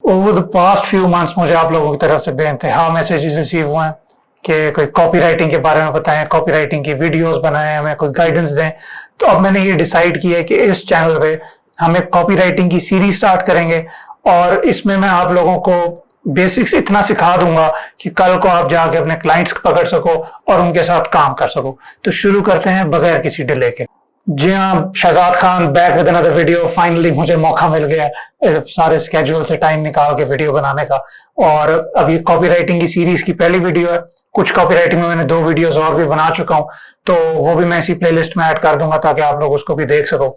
Over the past few months मुझे आप लोगों की तरफ से बेइंतहा मैसेजेस रिसीव हुए हैं कि कोई कॉपी राइटिंग के बारे में बताएं, कॉपी राइटिंग की वीडियोस बनाएं, हमें कोई गाइडेंस दें। तो अब मैंने ये डिसाइड किया है कि इस चैनल पे हम एक कॉपी राइटिंग की सीरीज स्टार्ट करेंगे और इसमें मैं आप लोगों को बेसिक्स इतना सिखा दूंगा कि कल को आप जाके अपने क्लाइंट्स को पकड़ सको और उनके साथ काम कर सको। तो शुरू करते हैं बगैर किसी डिले के। जी हाँ, Shahzad Khan back with another video. Finally मुझे मौका मिल गया सारे स्केड्यूल से टाइम निकाल के वीडियो बनाने का। और अभी कॉपी राइटिंग की सीरीज की पहली वीडियो है। कुछ कॉपी राइटिंग में मैंने 2 वीडियोस और भी बना चुका हूँ, तो वो भी मैं इसी प्लेलिस्ट में ऐड कर दूंगा ताकि आप लोग उसको भी देख सको।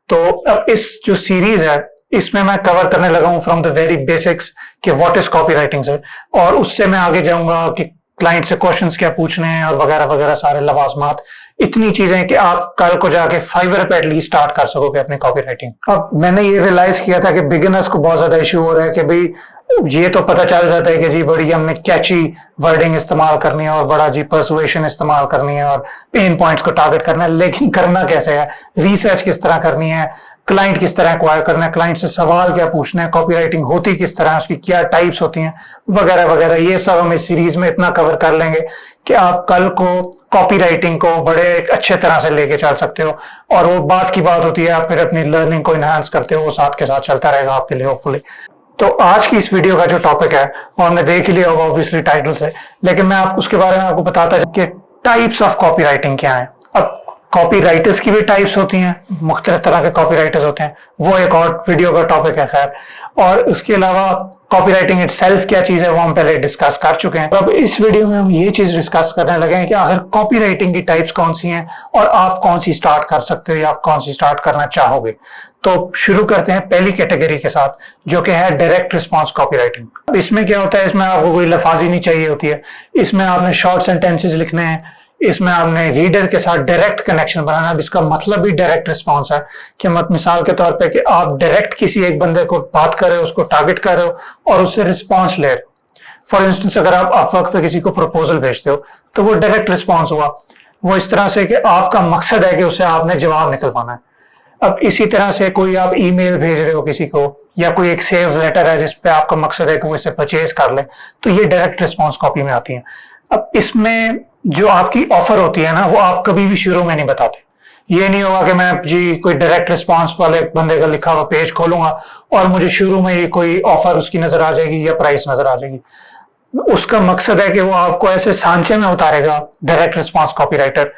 तो अब इस जो सीरीज है इसमें मैं कवर करने लगा हूँ फ्रॉम द वेरी बेसिक्स कि व्हाट इज कॉपी राइटिंग से, और उससे मैं आगे जाऊंगा कि क्लाइंट से क्वेश्चंस क्या पूछने हैं और वगैरह वगैरह सारे लवाजमात। इतनी चीजें कि आप कल को जाके फाइवर पे एटलीस्ट स्टार्ट कर सकोगे अपनी कॉपी राइटिंग। अब मैंने ये रियलाइज किया था कि बिगिनर्स को बहुत ज्यादा इश्यू हो रहा है कि भाई ये तो पता चल जाता है कि जी बड़ी हमने कैची वर्डिंग इस्तेमाल करनी है और बड़ा जी पर्सुएशन इस्तेमाल करनी है और पेन पॉइंट्स को टारगेट करना है, लेकिन करना कैसे है, रिसर्च किस तरह करनी है, क्लाइंट किस तरह एक्वायर करना है, क्लाइंट से सवाल क्या पूछना है, कॉपी राइटिंग होती किस तरह, उसकी क्या टाइप्स होती हैं, वगैरह वगैरह। ये सब हम इस सीरीज में इतना कवर कर लेंगे कि आप कल को कॉपी राइटिंग को बड़े एक अच्छे तरह से लेके चल सकते हो। और वो बात की बात होती है, आप फिर अपनी लर्निंग को इनहांस करते हो, वो साथ के साथ चलता रहेगा आपके लिए होपफुली। तो आज की इस वीडियो का जो टॉपिक है वो हमने देख ही लिया होगा ऑब्वियसली टाइटल से, लेकिन मैं आप उसके बारे में आपको बताता कि टाइप्स ऑफ कॉपी राइटिंग क्या है। अब कॉपी राइटर्स की भी टाइप्स होती हैं, मुख्तलिफ तरह के कॉपी राइटर्स होते हैं, वो एक और वीडियो का टॉपिक है खैर। और उसके अलावा कॉपी राइटिंग इटसेल्फ क्या चीज है वो हम पहले डिस्कस कर चुके हैं। अब इस वीडियो में हम ये चीज डिस्कस करने लगे हैं कि आखिर कॉपी राइटिंग की टाइप्स कौन सी हैं और आप कौन सी स्टार्ट कर सकते हो या आप कौन सी स्टार्ट करना चाहोगे। तो शुरू करते हैं पहली कैटेगरी के साथ, जो कि है डायरेक्ट रिस्पॉन्स कॉपी राइटिंग। इसमें क्या होता है, इसमें आपको कोई लफाजी नहीं चाहिए होती है, इसमें आपने शॉर्ट सेंटेंसेस लिखने हैं, इसमें आपने रीडर के साथ डायरेक्ट कनेक्शन बनाना है, जिसका मतलब भी डायरेक्ट रिस्पॉन्स है। कि मत मिसाल के तौर पे कि आप डायरेक्ट किसी एक बंदे को बात कर रहे हो, उसको टारगेट कर रहे हो और उससे रिस्पॉन्स ले रहे हो। फॉर इंस्टेंस अगर आप अपवर्क पे किसी को प्रपोजल भेजते हो तो वो डायरेक्ट रिस्पॉन्स हुआ। वो इस तरह से कि आपका मकसद है कि उसे आपने जवाब निकलवाना है। अब इसी तरह से कोई आप ईमेल भेज रहे हो किसी को, या कोई एक सेल्स लेटर है जिसपे आपका मकसद है कि वो इसे परचेज कर ले, तो ये डायरेक्ट रिस्पॉन्स कॉपी में आती है। अब इसमें जो आपकी ऑफर होती है ना, वो आप कभी भी शुरू में नहीं बताते। ये नहीं होगा कि मैं जी कोई डायरेक्ट रिस्पॉन्स वाले बंदे का लिखा हुआ पेज खोलूंगा और मुझे शुरू में ही कोई ऑफर उसकी नजर आ जाएगी या प्राइस नजर आ जाएगी। उसका मकसद है कि वो आपको ऐसे सांचे में उतारेगा। डायरेक्ट रिस्पॉन्स कॉपी राइटर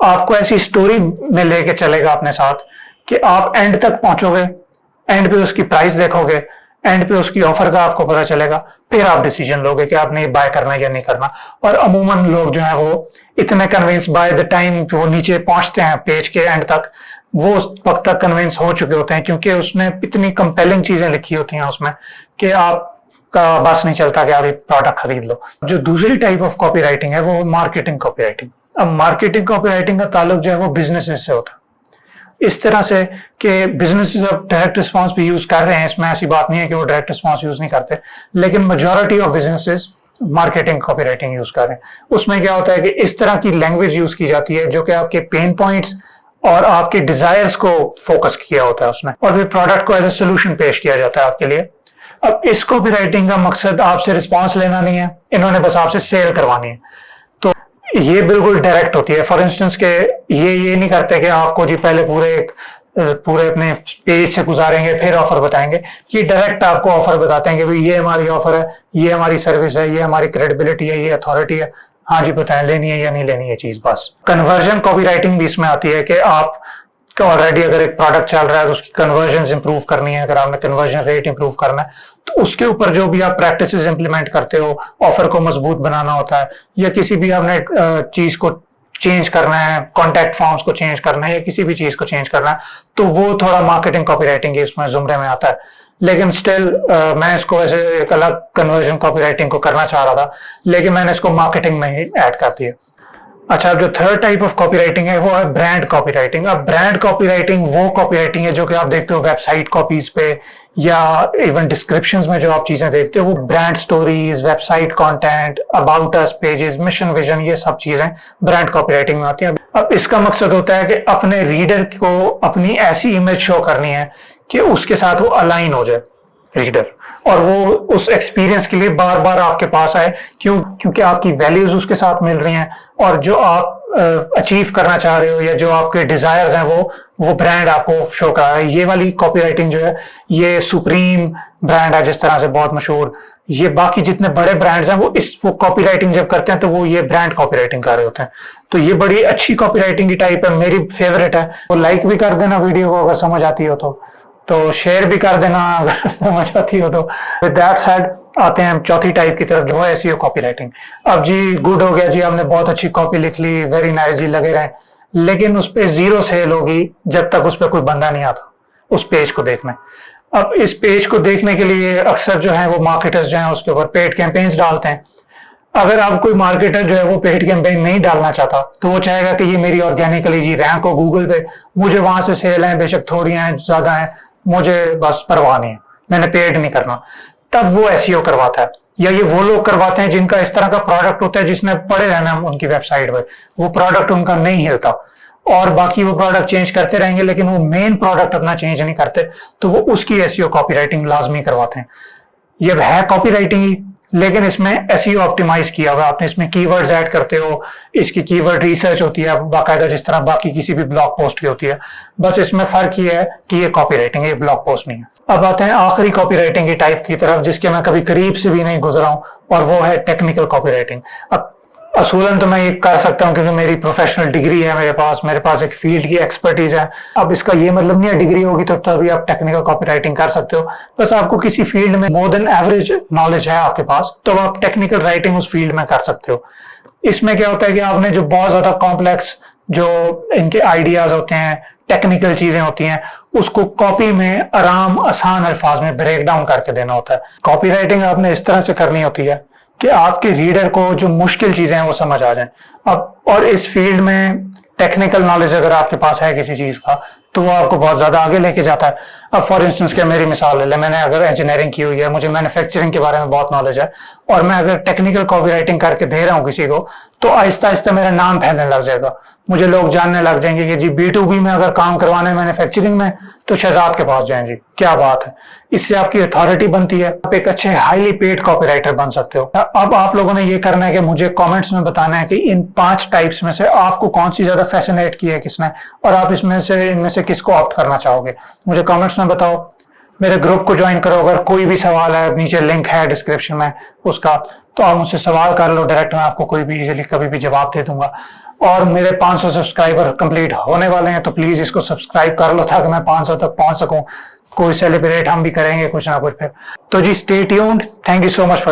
आपको ऐसी स्टोरी में लेके चलेगा अपने साथ कि आप एंड तक पहुंचोगे, एंड पे उसकी प्राइस देखोगे, एंड पे उसकी ऑफर का आपको पता चलेगा, फिर आप डिसीजन लोगे कि आपने बाय करना है या नहीं करना। और अमूमन लोग जो है वो इतने कन्विंस बाय द टाइम वो नीचे पहुंचते हैं पेज के एंड तक, वो उस वक्त तक कन्विंस हो चुके होते हैं, क्योंकि उसने इतनी कंपेलिंग चीजें लिखी होती हैं उसमें कि आपका बस नहीं चलता कि आप ये प्रोडक्ट खरीद लो। जो दूसरी टाइप ऑफ कॉपी राइटिंग है वो मार्केटिंग कॉपी राइटिंग। अब मार्केटिंग कॉपी राइटिंग का ताल्लुक जो है वो बिजनेस से होता है, इस तरह से कि बिजनेसेस अब डायरेक्ट रिस्पांस भी यूज कर रहे हैं। इसमें ऐसी बात नहीं है कि वो डायरेक्ट रिस्पांस यूज नहीं करते, लेकिन majority of businesses marketing copy writing use कर रहे हैं। उसमें क्या होता है कि इस तरह की लैंग्वेज यूज की जाती है जो कि आपके पेन पॉइंट्स और आपके डिजायर्स को फोकस किया होता है उसमें, और फिर प्रोडक्ट को एज ए सोल्यूशन पेश किया जाता है आपके लिए। अब इस कॉपी राइटिंग का मकसद आपसे रिस्पॉन्स लेना नहीं है, इन्होंने बस आपसे सेल करवानी है। तो ये बिल्कुल डायरेक्ट होती है। फॉर इंस्टेंस के ये नहीं करते कि आपको जी पहले पूरे अपने पेज से गुजारेंगे फिर ऑफर बताएंगे। ये डायरेक्ट आपको ऑफर बताते हैं कि भाई ये हमारी ऑफर है, ये हमारी सर्विस है, ये हमारी क्रेडिबिलिटी है, ये अथॉरिटी है, हाँ जी बताएं लेनी है या नहीं लेनी है चीज। बस कन्वर्जन कॉपी राइटिंग भी इसमें आती है कि आप ऑलरेडी अगर एक प्रोडक्ट चल रहा है तो उसकी कन्वर्जन इंप्रूव करनी है, अगर आपने कन्वर्जन रेट इंप्रूव करना है तो उसके ऊपर जो भी आप प्रैक्टिसेस इंप्लीमेंट करते हो, ऑफर को मजबूत बनाना होता है, या किसी भी आपने चीज को चेंज करना है, कॉन्टैक्ट फॉर्म्स को चेंज करना है, या किसी भी चीज को चेंज करना है, तो वो थोड़ा मार्केटिंग कॉपी राइटिंग के इसमें जुमरे में आता है। लेकिन स्टिल मैं इसको वैसे एक अलग कन्वर्जन कॉपी राइटिंग को करना चाह रहा था, लेकिन मैंने इसको मार्केटिंग में ही ऐड कर दिया। अच्छा, अब जो third type of copy writing है वो है ब्रांड कॉपी राइटिंग। अब ब्रांड कॉपी राइटिंग वो कॉपी राइटिंग है जो कि आप देखते हो वेबसाइट कॉपीज पे या इवन डिस्क्रिप्शंस में, जो आप चीजें देखते हो वो brand stories, website content, about us pages, mission vision, ये सब चीजें ब्रांड कॉपी राइटिंग में आती हैं। अब इसका मकसद होता है कि अपने रीडर को अपनी ऐसी इमेज शो करनी है कि उसके साथ वो अलाइन हो जाए रीडर, और वो उस एक्सपीरियंस के लिए बार बार आपके पास आए, क्योंकि आपकी वैल्यूज उसके साथ मिल रही हैं, और जो आप अचीव करना चाह रहे हो या जो आपके डिजायर्स हैं वो ब्रांड आपको शो कर रहा है। ये वाली कॉपीराइटिंग जो है, ये सुप्रीम ब्रांड है जिस तरह से बहुत मशहूर, ये बाकी जितने बड़े ब्रांड्स हैं वो कॉपीराइटिंग जब करते हैं तो वो ये ब्रांड कॉपीराइटिंग कर रहे होते हैं। तो ये बड़ी अच्छी कॉपीराइटिंग की टाइप है, मेरी फेवरेट है। तो लाइक भी कर देना वीडियो को अगर समझ आती हो तो शेयर भी कर देना अगर समझ आती हो तो। विद दैट सेड, आते हैं हम चौथी टाइप की तरफ, जो है एसईओ कॉपीराइटिंग। अब जी गुड हो गया जी, हमने बहुत अच्छी कॉपी लिख ली, वेरी नाइस जी, लगे रहे, लेकिन उस पे 0 सेल होगी जब तक उस पर कोई बंदा नहीं आता उस पेज को देखने। अब इस पेज को देखने के लिए अक्सर जो है वो मार्केटर्स जो है उसके ऊपर पेड कैंपेन्स डालते हैं। अगर आप कोई मार्केटर जो है वो पेड कैंपेन नहीं डालना चाहता तो वो चाहेगा कि ये मेरी ऑर्गेनिकली जी रैंक हो गूगल पे, मुझे वहां से सेल है, बेशक थोड़ी हैं ज्यादा है, मुझे बस परवाह नहीं है, मैंने पेड नहीं करना, तब वो एसईओ करवाता है। या ये वो लोग करवाते हैं जिनका इस तरह का प्रोडक्ट होता है जिसने पड़े रहना उनकी वेबसाइट पे, वो प्रोडक्ट उनका नहीं हिलता और बाकी वो प्रोडक्ट चेंज करते रहेंगे, लेकिन वो मेन प्रोडक्ट अपना चेंज नहीं करते, तो वो उसकी एसईओ कॉपीराइटिंग लाजमी करवाते हैं। ये है कॉपीराइटिंग ही, लेकिन इसमें एसईओ ऑप्टिमाइज किया हुआ, आपने इसमें कीवर्ड्स ऐड करते हो, इसकी कीवर्ड रिसर्च होती है बाकायदा, जिस तरह बाकी किसी भी ब्लॉग पोस्ट की होती है। बस इसमें फर्क ये है कि ये कॉपीराइटिंग है, ये ब्लॉग पोस्ट नहीं है। अब आते हैं आखिरी कॉपीराइटिंग की टाइप की तरफ, जिसके मैं कभी करीब से भी नहीं गुजरा हूं, और वो है टेक्निकल कॉपीराइटिंग। अब असूलन तो मैं ये कर सकता हूँ क्योंकि मेरी प्रोफेशनल डिग्री है, मेरे पास एक फील्ड की एक्सपर्टीज है। अब इसका ये मतलब नहीं है डिग्री होगी तो तभी आप टेक्निकल कॉपीराइटिंग कर सकते हो, बस आपको किसी फील्ड में मोर देन एवरेज नॉलेज है आपके पास, तो आप टेक्निकल राइटिंग उस फील्ड में कर सकते हो। इसमें क्या होता है कि आपने जो बहुत ज्यादा कॉम्प्लेक्स जो इनके आइडियाज होते हैं, टेक्निकल चीजें होती हैं, उसको कॉपी में आराम आसान अल्फाज में ब्रेक डाउन करके देना होता है। कॉपी राइटिंग आपने इस तरह से करनी होती है कि आपके रीडर को जो मुश्किल चीजें हैं वो समझ आ जाएं। अब और इस फील्ड में टेक्निकल नॉलेज अगर आपके पास है किसी चीज का तो वो आपको बहुत ज्यादा आगे लेके जाता है। अब फॉर इंस्टेंस क्या मेरी मिसाल ले ले, मैंने अगर इंजीनियरिंग की हुई है, मुझे मैन्युफैक्चरिंग के बारे में बहुत नॉलेज है, और मैं अगर टेक्निकल कॉपीराइटिंग करके दे रहा हूँ किसी को, तो आहिस्ता आहिस्ता मेरा नाम फैलने लग जाएगा, मुझे लोग जानने लग जाएंगे कि जी B2B में अगर काम करवाना है मैन्युफैक्चरिंग में तो शहजाद के पास जाएं जी, क्या बात है। इससे आपकी अथॉरिटी बनती है, आप एक अच्छे हाईली पेड कॉपीराइटर बन सकते हो। अब आप लोगों ने ये करना है कि मुझे कमेंट्स में बताना है कि इन 5 टाइप्स में से आपको कौन सी ज्यादा फैसिनेट की है किसने, और आप इनमें से किसको ऑप्ट करना चाहोगे, मुझे कमेंट्स में बताओ। मेरे ग्रुप को ज्वाइन करो, अगर कोई भी सवाल है नीचे लिंक है डिस्क्रिप्शन में उसका, तो आप मुझसे सवाल कर लो डायरेक्ट, मैं आपको कोई भी इजीली कभी भी जवाब दे दूंगा। और मेरे 500 सब्सक्राइबर कंप्लीट होने वाले हैं, तो प्लीज इसको सब्सक्राइब कर लो ताकि मैं 500 तक पहुंच सकूं। कोई सेलिब्रेट हम भी करेंगे कुछ ना कुछ फिर। तो जी stay tuned, thank you so much for